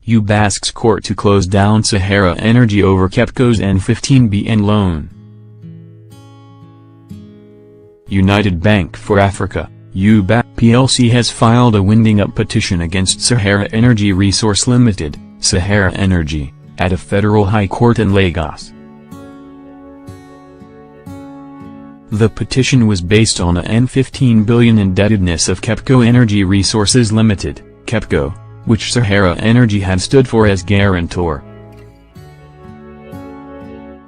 UBA asks court to close down Sahara Energy over KEPCO's N15bn loan. United Bank for Africa, UBA plc has filed a winding up petition against Sahara Energy Resource Limited, Sahara Energy, at a federal high court in Lagos. The petition was based on a N15 billion indebtedness of KEPCO Energy Resources Limited, KEPCO, which Sahara Energy had stood for as guarantor.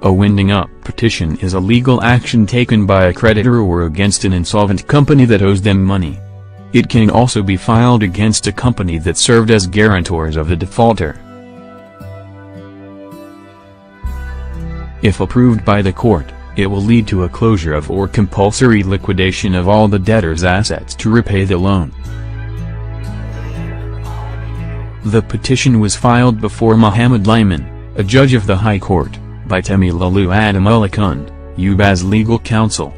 A winding up petition is a legal action taken by a creditor or against an insolvent company that owes them money. It can also be filed against a company that served as guarantors of the defaulter. If approved by the court, it will lead to a closure of or compulsory liquidation of all the debtor's assets to repay the loan. The petition was filed before Mohammed Lyman, a judge of the High Court, by Temilalu Ademola-Kund, UBA's legal counsel.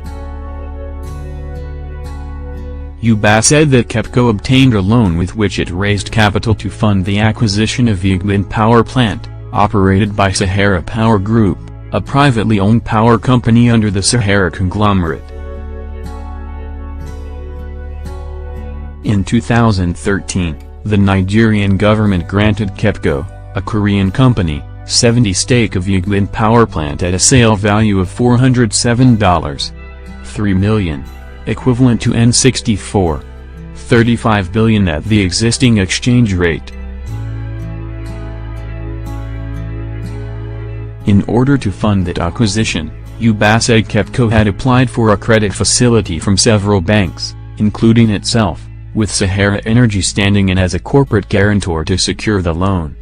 UBA said that KEPCO obtained a loan with which it raised capital to fund the acquisition of the Egbin Power Plant, operated by Sahara Power Group, a privately owned power company under the Sahara conglomerate. In 2013, the Nigerian government granted KEPCO, a Korean company, 70% stake of Egbin Power Plant at a sale value of $407.3 million, equivalent to N64.35 billion at the existing exchange rate. In order to fund that acquisition, UBA said KEPCO had applied for a credit facility from several banks, including itself, with Sahara Energy standing in as a corporate guarantor to secure the loan.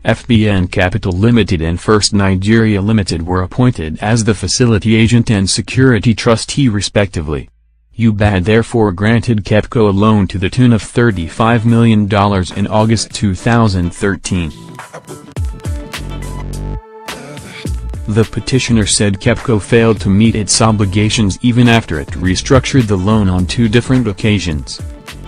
N15bn Capital Limited and First Nigeria Limited were appointed as the facility agent and security trustee respectively. UBA had therefore granted KEPCO a loan to the tune of $35 million in August 2013. The petitioner said KEPCO failed to meet its obligations even after it restructured the loan on 2 different occasions.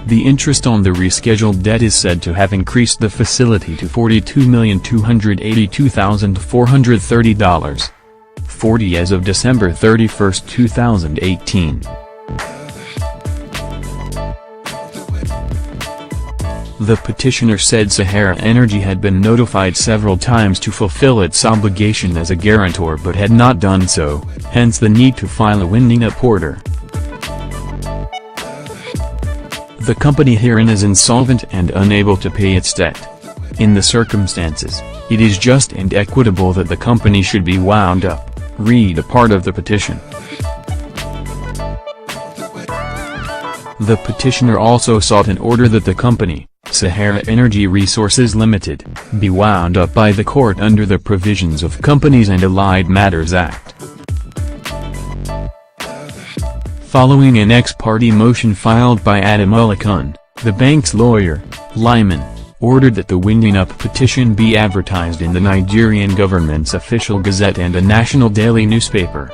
The interest on the rescheduled debt is said to have increased the facility to $42,282,430.40 as of December 31, 2018. The petitioner said Sahara Energy had been notified several times to fulfill its obligation as a guarantor but had not done so, hence the need to file a winding up order. The company herein is insolvent and unable to pay its debt. In the circumstances, it is just and equitable that the company should be wound up. Read a part of the petition. The petitioner also sought an order that the company, Sahara Energy Resources Limited, be wound up by the court under the provisions of Companies and Allied Matters Act. Following an ex parte motion filed by Ademola-Kund, the bank's lawyer, Lyman, ordered that the winding up petition be advertised in the Nigerian government's official gazette and a national daily newspaper.